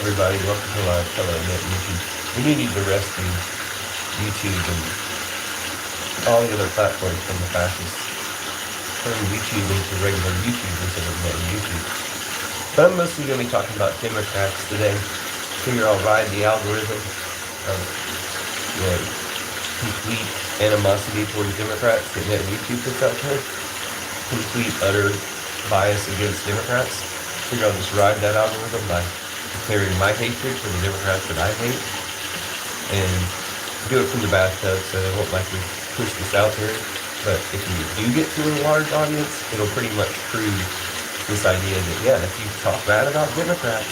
everybody. Welcome to Live Fellow Net YouTube. We need to rescue YouTube and all the other platforms from the fascists. Turn YouTube into regular YouTube instead of net YouTube. But I'm mostly going to be talking about Democrats today. Figure I'll ride the algorithm of complete animosity towards Democrats that net YouTube puts out there. Complete, utter bias against Democrats. Figure I'll just ride that algorithm by declaring my hatred for the Democrats that I hate, and do it from the bathtub, so they won't likely push this out there. But if you do get to a large audience, it'll pretty much prove this idea that, yeah, if you talk bad about Democrats,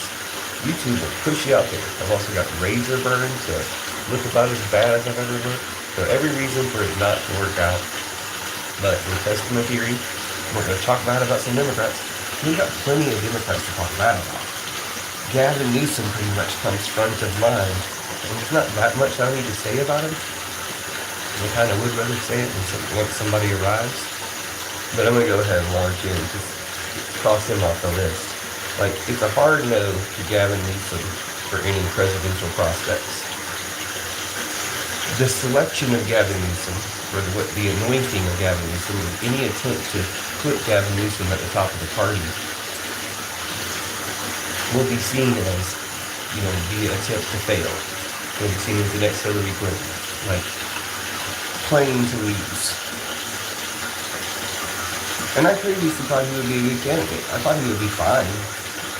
YouTube will push you out there. I've also got razor burn to look about as bad as I've ever looked. So every reason for it not to work out. But we're testing the theory. We're going to talk bad about some Democrats. We've got plenty of Democrats to talk bad about. Gavin Newsom pretty much comes front of mind, and there's not that much I need to say about him. I kind of would rather say it once somebody arrives, but I'm going to go ahead and launch in and just cross him off the list. Like, it's a hard no to Gavin Newsom for any presidential prospects. The selection of Gavin Newsom, or the anointing of Gavin Newsom, or any attempt to put Gavin Newsom at the top of the party will be seen as, the attempt to fail. Will be seen as the next Hillary Clinton, like playing to lose. And I previously thought he would be a good candidate. I thought he would be fine,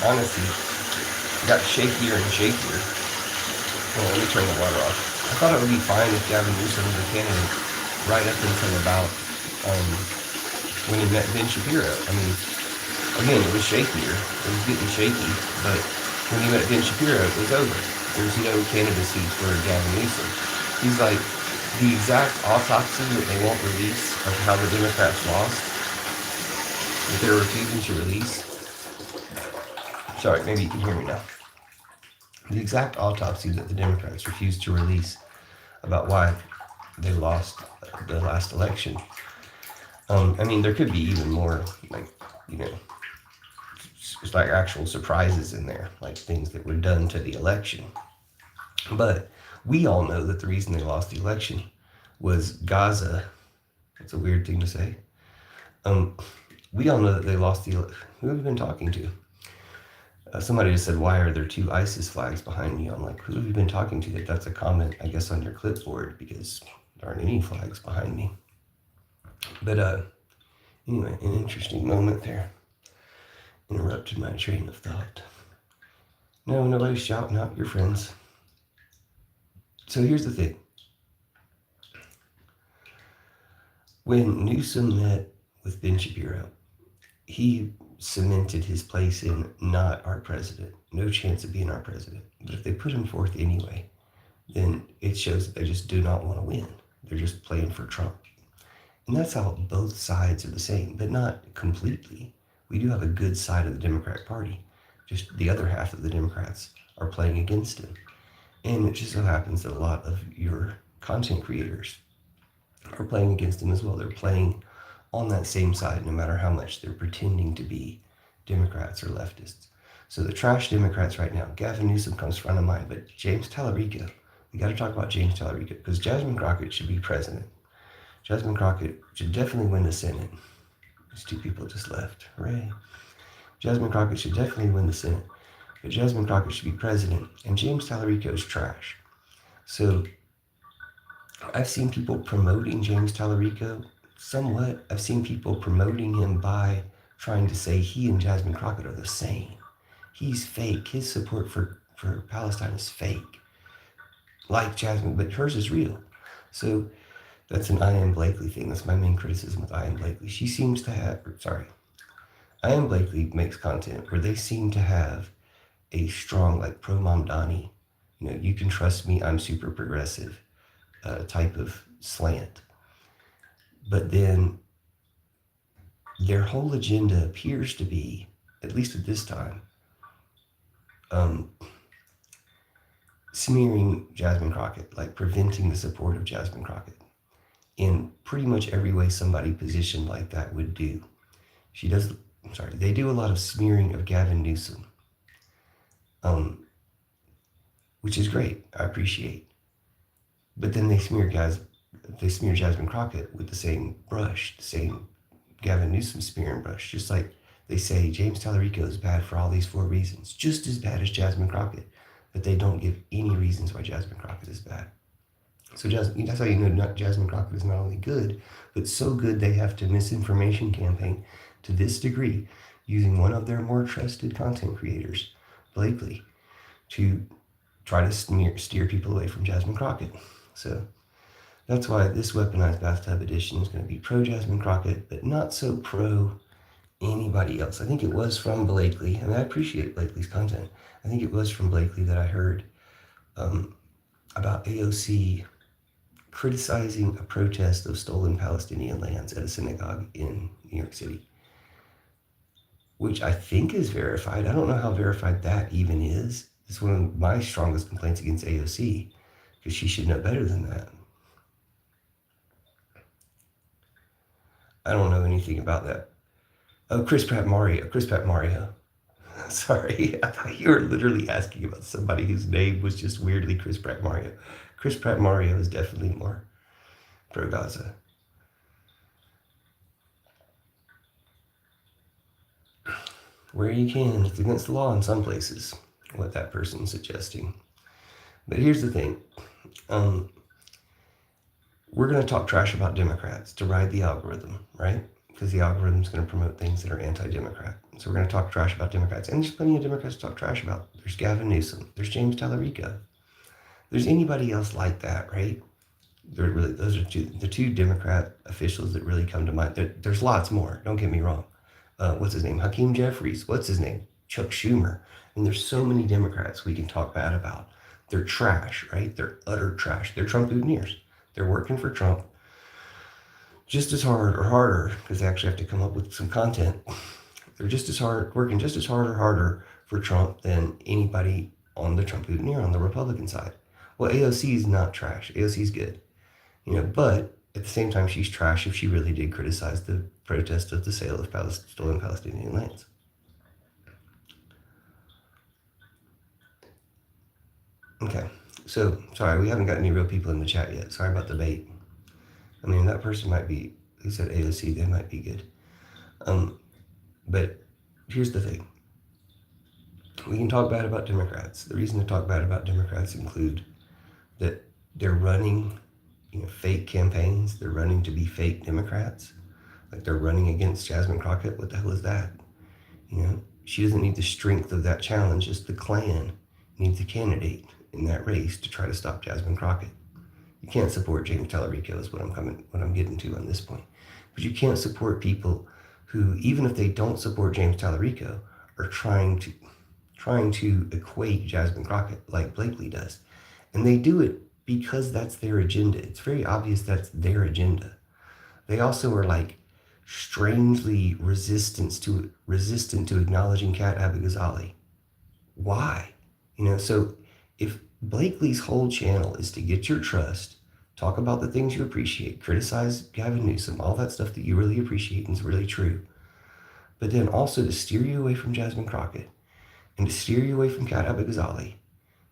honestly. It got shakier and shakier. Well, let me turn the water off. I thought it would be fine if Gavin Newsom was a candidate right up until about when he met Ben Shapiro. I mean, again, it was shakier. It was getting shaky, but when he met Ben Shapiro, it was over. There's no candidacy for Gavin Newsom. He's like the exact autopsy that they won't release of how the Democrats lost, that they're refusing to release. Sorry, maybe you can hear me now. The exact autopsy that the Democrats refused to release about why they lost the last election. I mean, there could be even more, it's like actual surprises in there, like things that were done to the election. But we all know that the reason they lost the election was Gaza. It's a weird thing to say. We all know that they lost the election. Who have you been talking to? Somebody just said, why are there two ISIS flags behind you? I'm like, who have you been talking to? That's a comment, I guess, on your clipboard, because there aren't any flags behind me. But anyway, an interesting moment there. Interrupted my train of thought. No, nobody's shouting out your friends. So here's the thing. When Newsom met with Ben Shapiro, he cemented his place in not our president. No chance of being our president. But if they put him forth anyway, then it shows that they just do not want to win. They're just playing for Trump. And that's how both sides are the same, but not completely. We do have a good side of the Democratic Party. Just the other half of the Democrats are playing against him. And it just so happens that a lot of your content creators are playing against him as well. They're playing on that same side, no matter how much they're pretending to be Democrats or leftists. So the trash Democrats right now, Gavin Newsom comes front of mind, but James Tallarico, we got to talk about James Tallarico, because Jasmine Crockett should be president. Jasmine Crockett should definitely win the Senate. These two people just left. Hooray. Jasmine Crockett should definitely win the Senate, but Jasmine Crockett should be president, and James Tallarico is trash. So I've seen people promoting James Tallarico somewhat. I've seen people promoting him by trying to say he and Jasmine Crockett are the same. He's fake. His support for Palestine is fake. Like Jasmine, but hers is real. So that's an Ian Blakely thing. That's my main criticism with Ian Blakely. She seems to have, Ian Blakely makes content where they seem to have a strong, like pro-Mom Donnie, you can trust me, I'm super progressive type of slant. But then their whole agenda appears to be, at least at this time, smearing Jasmine Crockett, like preventing the support of Jasmine Crockett in pretty much every way somebody positioned like that would do. They do a lot of smearing of Gavin Newsom. which is great. I appreciate. But then they smear Jasmine Crockett with the same brush, the same Gavin Newsom smearing brush, just like they say James Tallarico is bad for all these 4 reasons, just as bad as Jasmine Crockett, but they don't give any reasons why Jasmine Crockett is bad. So that's how you know Jasmine Crockett is not only good, but so good they have to misinformation campaign to this degree using one of their more trusted content creators, Blakely, to try to steer people away from Jasmine Crockett. So that's why this weaponized bathtub edition is going to be pro Jasmine Crockett, but not so pro anybody else. I think it was from Blakely. I mean, I appreciate Blakely's content. I think it was from Blakely that I heard about AOC criticizing a protest of stolen Palestinian lands at a synagogue in New York City, which I think is verified. I don't know how verified that even is. It's one of my strongest complaints against AOC, because she should know better than that. I don't know anything about that. Oh, Chris Pratt Mario. Sorry, I thought you were literally asking about somebody whose name was just weirdly Chris Pratt Mario. Chris Pratt Mario is definitely more pro-Gaza. Where you can, it's against the law in some places, what that person's suggesting. But here's the thing. We're going to talk trash about Democrats to ride the algorithm, right? Because the algorithm's going to promote things that are anti-Democrat. So we're going to talk trash about Democrats. And there's plenty of Democrats to talk trash about. There's Gavin Newsom. There's James Tallarico. There's anybody else like that, right? Those are the two Democrat officials that really come to mind. There's lots more. Don't get me wrong. What's his name? Hakeem Jeffries. What's his name? Chuck Schumer. And there's so many Democrats we can talk bad about. They're trash, right? They're utter trash. They're Trump boutonnieres. They're working for Trump just as hard or harder, because they actually have to come up with some content. They're working just as hard or harder for Trump than anybody on the Trump boutonniere on the Republican side. Well, AOC is not trash. AOC is good, but at the same time, she's trash if she really did criticize the protest of the sale of stolen Palestinian lands. Okay, so sorry, we haven't got any real people in the chat yet. Sorry about the bait. I mean, that person might be, who said AOC, they might be good. But here's the thing. We can talk bad about Democrats. The reason to talk bad about Democrats include that they're running, fake campaigns. They're running to be fake Democrats. Like they're running against Jasmine Crockett. What the hell is that? She doesn't need the strength of that challenge. Just the Klan needs a candidate in that race to try to stop Jasmine Crockett. You can't support James Tallarico is what I'm getting to on this point. But you can't support people who, even if they don't support James Tallarico, are trying to equate Jasmine Crockett like Blakely does. And they do it because that's their agenda. It's very obvious that's their agenda. They also are like strangely resistant to acknowledging Kat Abighazali. Why? So if Blakely's whole channel is to get your trust, talk about the things you appreciate, criticize Gavin Newsom, all that stuff that you really appreciate and is really true, but then also to steer you away from Jasmine Crockett and to steer you away from Kat Abighazali,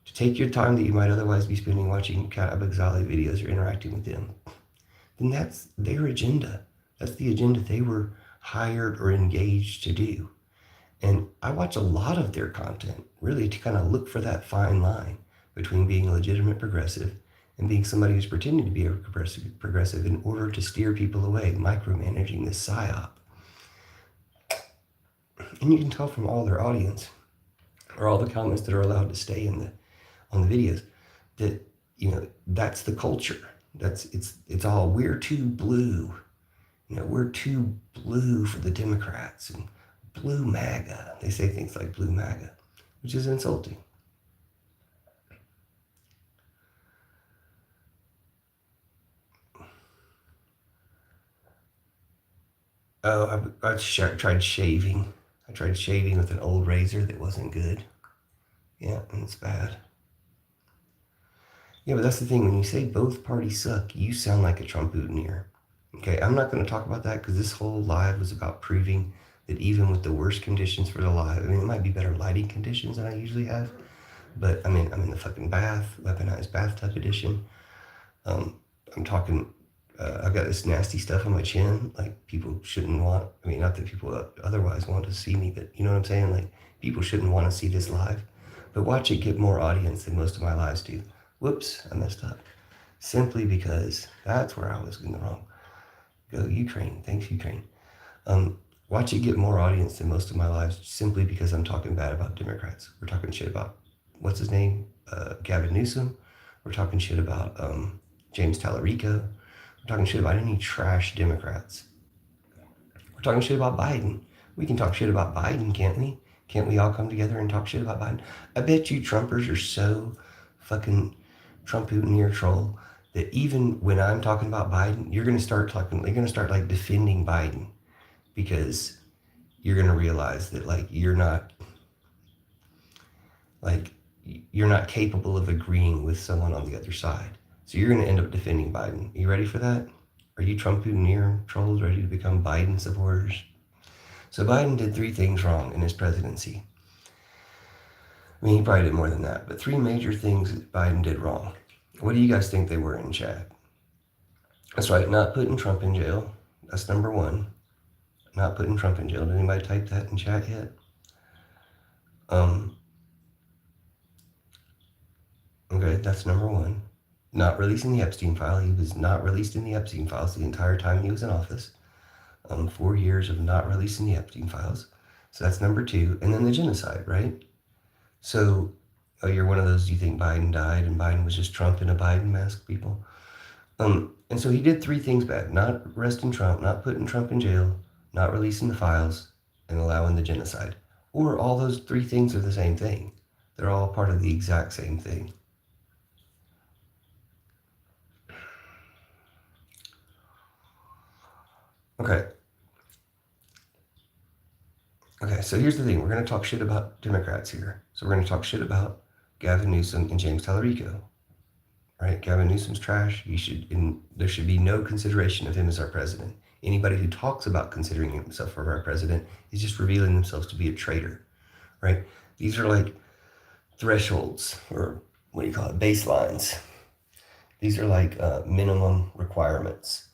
to take your time that you might otherwise be spending watching Kat Abighazali videos or interacting with them, then that's their agenda. That's the agenda they were hired or engaged to do. And I watch a lot of their content, really, to kind of look for that fine line between being a legitimate progressive and being somebody who's pretending to be a progressive in order to steer people away, micromanaging this psyop. And you can tell from all their audience, or all the comments that are allowed to stay on the videos, that that's the culture. It's all, we're too blue. We're too blue for the Democrats, and blue MAGA. They say things like blue MAGA, which is insulting. Oh, I tried shaving. I tried shaving with an old razor that wasn't good. Yeah, and it's bad. Yeah, but that's the thing. When you say both parties suck, you sound like a Trump boutonniere. Okay, I'm not going to talk about that because this whole live was about proving that even with the worst conditions for the live, I mean, it might be better lighting conditions than I usually have, But I'm in the fucking bath, weaponized bathtub edition. Um, I'm talking. I've got this nasty stuff on my chin. Like people shouldn't want. I mean, not that people otherwise want to see me, but you know what I'm saying. Like people shouldn't want to see this live. But watch it get more audience than most of my lives do. Whoops, I messed up. Simply because that's where I was in the wrong. Go Ukraine. Thanks Ukraine. Watch it get more audience than most of my lives simply because I'm talking bad about Democrats. We're talking shit about what's his name, Gavin Newsom. We're talking shit about James Tallarico. We're talking shit about any trash Democrats. We're talking shit about Biden. We can talk shit about Biden, can't we? Can't we all come together and talk shit about Biden? I bet you Trumpers are so fucking Trump-Putin troll that even when I'm talking about Biden, you're gonna start talking. You're gonna start like defending Biden because you're gonna realize that like you're not capable of agreeing with someone on the other side. So you're gonna end up defending Biden. Are you ready for that? Are you Trump-Putin trolls ready to become Biden supporters? So Biden did 3 things wrong in his presidency. I mean, he probably did more than that, but 3 major things that Biden did wrong. What do you guys think they were in chat? That's right, not putting Trump in jail. That's number 1. Not putting Trump in jail. Did anybody type that in chat yet? Okay, that's number 1. Not releasing the Epstein file. He was not released in the Epstein files the entire time he was in office. 4 years of not releasing the Epstein files. So that's number 2. And then the genocide, right? So, you're one of those, you think Biden died and Biden was just Trump in a Biden mask, people? And so he did 3 things bad. Not arresting Trump, not putting Trump in jail, not releasing the files, and allowing the genocide. Or all those 3 things are the same thing. They're all part of the exact same thing. Okay. Okay, so here's the thing. We're going to talk shit about Democrats here. So we're going to talk shit about Gavin Newsom and James Tallarico. Right? Gavin Newsom's trash. There should be no consideration of him as our president. Anybody who talks about considering himself for our president is just revealing themselves to be a traitor. Right? These are like thresholds, or what do you call it? Baselines. These are like minimum requirements.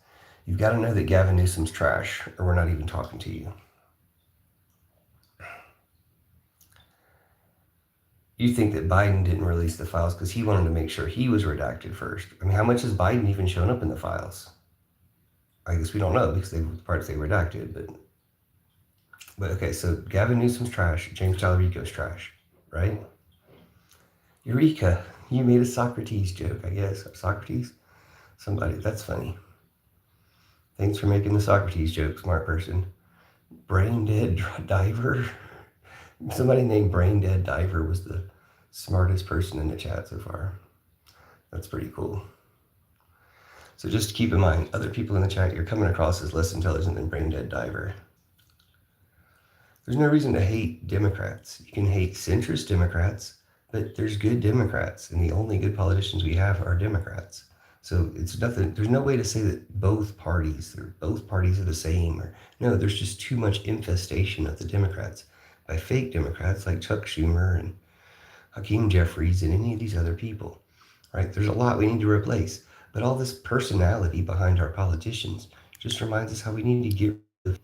You've got to know that Gavin Newsom's trash, or we're not even talking to you. You think that Biden didn't release the files because he wanted to make sure he was redacted first. I mean, how much has Biden even shown up in the files? I guess we don't know because the parts they redacted, but okay, so Gavin Newsom's trash, James Tallarico's trash, right? Eureka, you made a Socrates joke, I guess. Socrates? Somebody, that's funny. Thanks for making the Socrates joke, smart person. Brain dead diver. Somebody named Brain Dead Diver was the smartest person in the chat so far. That's pretty cool. So just keep in mind, other people in the chat, you're coming across as less intelligent than Brain Dead Diver. There's no reason to hate Democrats. You can hate centrist Democrats, but there's good Democrats, and the only good politicians we have are Democrats. So it's nothing. There's no way to say that both parties are the same. Or no, there's just too much infestation of the Democrats by fake Democrats like Chuck Schumer and Hakeem Jeffries and any of these other people, right? There's a lot we need to replace, but all this personality behind our politicians just reminds us how we need to get rid of.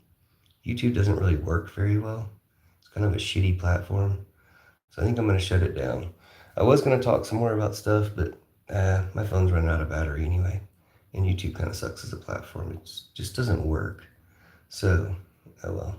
YouTube doesn't really work very well. It's kind of a shitty platform. So I think I'm going to shut it down. I was going to talk some more about stuff, but my phone's running out of battery anyway. And YouTube kind of sucks as a platform. It just doesn't work. So, oh well.